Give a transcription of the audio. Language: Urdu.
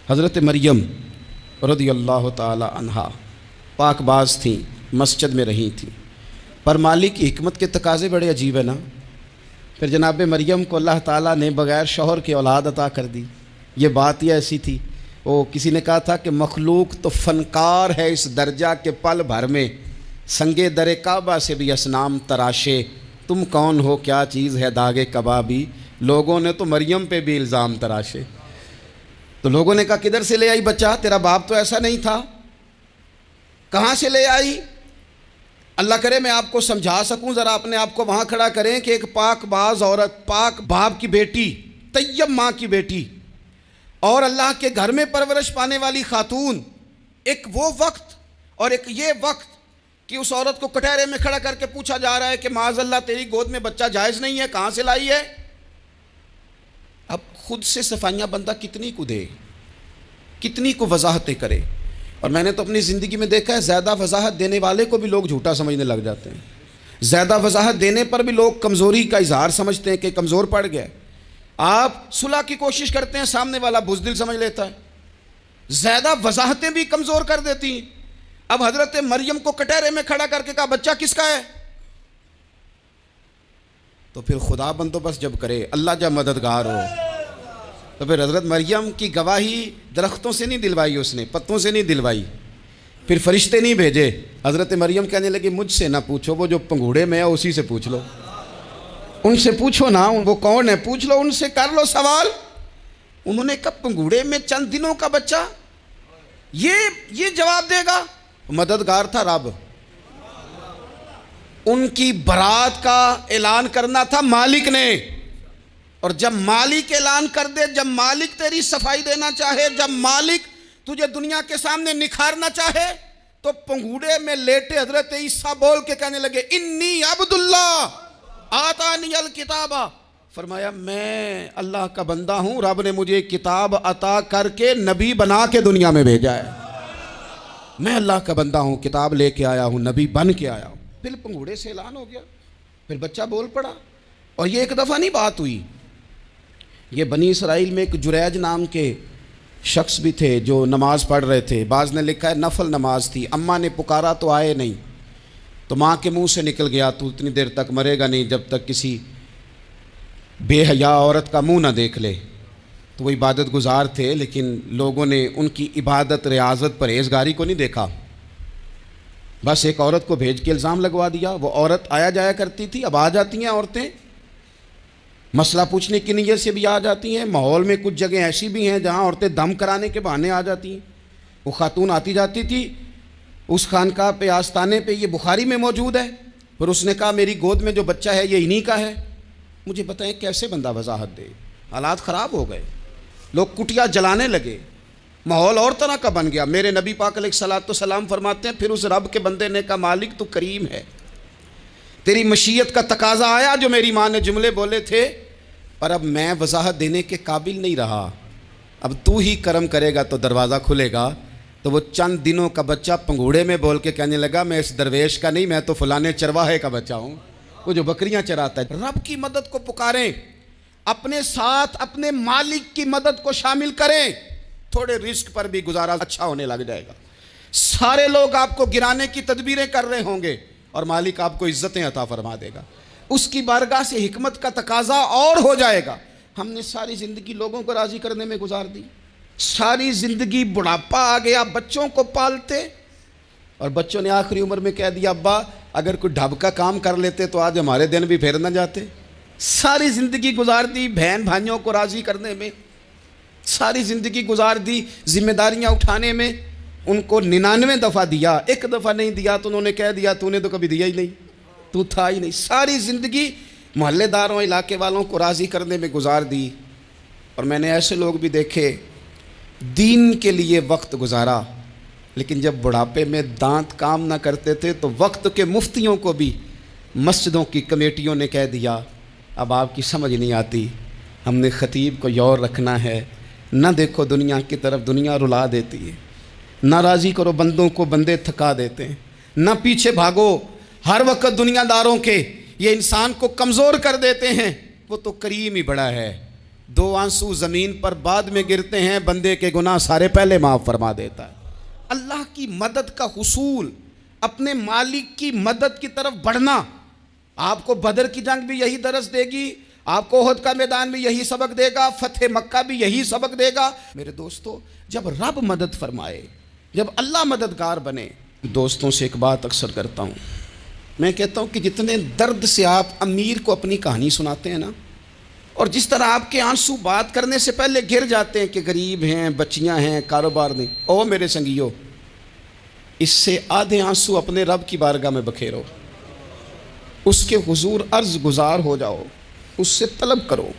حضرت مریم رضی اللہ تعالی عنہا پاک باز تھیں، مسجد میں رہی تھیں، پر مالک کی حکمت کے تقاضے بڑے عجیب ہیں نا۔ پھر جناب مریم کو اللہ تعالیٰ نے بغیر شوہر کے اولاد عطا کر دی۔ یہ بات ہی ایسی تھی، وہ کسی نے کہا تھا کہ مخلوق تو فنکار ہے اس درجہ کے پل بھر میں سنگے در کعبہ سے بھی اصنام تراشے، تم کون ہو کیا چیز ہے داغ کبابی، لوگوں نے تو مریم پہ بھی الزام تراشے۔ تو لوگوں نے کہا کدھر سے لے آئی بچہ، تیرا باپ تو ایسا نہیں تھا، کہاں سے لے آئی؟ اللہ کرے میں آپ کو سمجھا سکوں، ذرا اپنے آپ کو وہاں کھڑا کریں کہ ایک پاک باز عورت، پاک باپ کی بیٹی، طیب ماں کی بیٹی اور اللہ کے گھر میں پرورش پانے والی خاتون، ایک وہ وقت اور ایک یہ وقت کہ اس عورت کو کٹہرے میں کھڑا کر کے پوچھا جا رہا ہے کہ معاذ اللہ تیری گود میں بچہ جائز نہیں ہے، کہاں سے لائی ہے؟ اب خود سے صفائیاں بندہ کتنی کو دے، کتنی کو وضاحتیں کرے۔ اور میں نے تو اپنی زندگی میں دیکھا ہے زیادہ وضاحت دینے والے کو بھی لوگ جھوٹا سمجھنے لگ جاتے ہیں، زیادہ وضاحت دینے پر بھی لوگ کمزوری کا اظہار سمجھتے ہیں کہ کمزور پڑ گیا۔ آپ صلح کی کوشش کرتے ہیں، سامنے والا بزدل سمجھ لیتا ہے، زیادہ وضاحتیں بھی کمزور کر دیتی ہیں۔ اب حضرت مریم کو کٹہرے میں کھڑا کر کے کہا بچہ کس کا ہے؟ تو پھر خدا بندوبست جب کرے، اللہ جب مددگار ہو، تو پھر حضرت مریم کی گواہی درختوں سے نہیں دلوائی، اس نے پتوں سے نہیں دلوائی، پھر فرشتے نہیں بھیجے۔ حضرت مریم کہنے لگی مجھ سے نہ پوچھو، وہ جو پنگوڑے میں ہے اسی سے پوچھ لو، ان سے پوچھو نا، وہ کون ہے پوچھ لو، ان سے کر لو سوال۔ انہوں نے کہا پنگوڑے میں چند دنوں کا بچہ، یہ جواب دے گا؟ مددگار تھا رب، ان کی برات کا اعلان کرنا تھا مالک نے، اور جب مالک اعلان کر دے، جب مالک تیری صفائی دینا چاہے، جب مالک تجھے دنیا کے سامنے نکھارنا چاہے، تو پنگوڑے میں لیٹے حضرت عیسیٰ بول کے کہنے لگے انی عبداللہ آتانی الکتاب، فرمایا میں اللہ کا بندہ ہوں، رب نے مجھے کتاب عطا کر کے نبی بنا کے دنیا میں بھیجا ہے، میں اللہ کا بندہ ہوں، کتاب لے کے آیا ہوں، نبی بن کے آیا ہوں۔ پھر پنگوڑے سے اعلان ہو گیا، پھر بچہ بول پڑا۔ اور یہ ایک دفعہ نہیں بات ہوئی، یہ بنی اسرائیل میں ایک جریج نام کے شخص بھی تھے جو نماز پڑھ رہے تھے، بعض نے لکھا ہے نفل نماز تھی، اماں نے پکارا تو آئے نہیں، تو ماں کے منہ سے نکل گیا تو اتنی دیر تک مرے گا نہیں جب تک کسی بے حیا عورت کا منہ نہ دیکھ لے۔ تو وہ عبادت گزار تھے، لیکن لوگوں نے ان کی عبادت، ریاضت، پرہیزگاری کو نہیں دیکھا، بس ایک عورت کو بھیج کے الزام لگوا دیا۔ وہ عورت آیا جایا کرتی تھی، اب آ جاتی ہیں عورتیں، مسئلہ پوچھنے کی نیت سے بھی آ جاتی ہیں۔ ماحول میں کچھ جگہ ایسی بھی ہیں جہاں عورتیں دم کرانے کے بہانے آ جاتی ہیں۔ وہ خاتون آتی جاتی تھی اس خانقاہ پہ، آستانے پہ، یہ بخاری میں موجود ہے، پھر اس نے کہا میری گود میں جو بچہ ہے یہ انہی کا ہے۔ مجھے بتائیں کیسے بندہ وضاحت دے؟ حالات خراب ہو گئے، لوگ کٹیا جلانے لگے، ماحول اور طرح کا بن گیا۔ میرے نبی پاک علیہ الصلوۃ والسلام فرماتے ہیں پھر اس رب کے بندے نے کہا مالک تو کریم ہے، تیری مشیت کا تقاضا آیا جو میری ماں نے جملے بولے تھے، پر اب میں وضاحت دینے کے قابل نہیں رہا، اب تو ہی کرم کرے گا تو دروازہ کھلے گا۔ تو وہ چند دنوں کا بچہ پنگوڑے میں بول کے کہنے لگا میں اس درویش کا نہیں، میں تو فلانے چرواہے کا بچہ ہوں، وہ جو بکریاں چراتا ہے۔ رب کی مدد کو پکاریں، اپنے ساتھ اپنے مالک کی مدد کو شامل کریں، تھوڑے رزق پر بھی گزارا اچھا ہونے لگ جائے گا۔ سارے لوگ آپ کو گرانے کی تدبیریں کر رہے ہوں گے اور مالک آپ کو عزتیں عطا فرما دے گا، اس کی بارگاہ سے حکمت کا تقاضا اور ہو جائے گا۔ ہم نے ساری زندگی لوگوں کو راضی کرنے میں گزار دی، ساری زندگی بڑھاپا آ گیا بچوں کو پالتے، اور بچوں نے آخری عمر میں کہہ دیا ابا اگر کوئی ڈھب کا کام کر لیتے تو آج ہمارے دن بھی پھیر نہ جاتے۔ ساری زندگی گزار دی بہن بھائیوں کو راضی کرنے میں، ساری زندگی گزار دی ذمہ داریاں اٹھانے میں، ان کو 99 دفعہ دیا، ایک دفعہ نہیں دیا تو انہوں نے کہہ دیا تو نے تو کبھی دیا ہی نہیں، تو تھا ہی نہیں۔ ساری زندگی محلے داروں، علاقے والوں کو راضی کرنے میں گزار دی۔ اور میں نے ایسے لوگ بھی دیکھے دین کے لیے وقت گزارا، لیکن جب بڑھاپے میں دانت کام نہ کرتے تھے تو وقت کے مفتیوں کو بھی مسجدوں کی کمیٹیوں نے کہہ دیا اب آپ کی سمجھ نہیں آتی، ہم نے خطیب کو یور رکھنا ہے، نہ دیکھو دنیا کی طرف، دنیا رلا دیتی ہے، نہ راضی کرو بندوں کو، بندے تھکا دیتے ہیں، نہ پیچھے بھاگو ہر وقت دنیا داروں کے، یہ انسان کو کمزور کر دیتے ہیں، وہ تو کریم ہی بڑا ہے، دو آنسو زمین پر بعد میں گرتے ہیں، بندے کے گناہ سارے پہلے معاف فرما دیتا ہے۔ اللہ کی مدد کا حصول، اپنے مالک کی مدد کی طرف بڑھنا، آپ کو بدر کی جنگ بھی یہی درس دے گی، آپ کو احد کا میدان بھی یہی سبق دے گا، فتح مکہ بھی یہی سبق دے گا۔ میرے دوستو، جب رب مدد فرمائے، جب اللہ مددگار بنے، دوستوں سے ایک بات اکثر کرتا ہوں، میں کہتا ہوں کہ جتنے درد سے آپ امیر کو اپنی کہانی سناتے ہیں نا، اور جس طرح آپ کے آنسو بات کرنے سے پہلے گر جاتے ہیں کہ غریب ہیں، بچیاں ہیں، کاروبار نہیں، او میرے سنگیو، اس سے آدھے آنسو اپنے رب کی بارگاہ میں بکھیرو، اس کے حضور عرض گزار ہو جاؤ، اس سے طلب کرو۔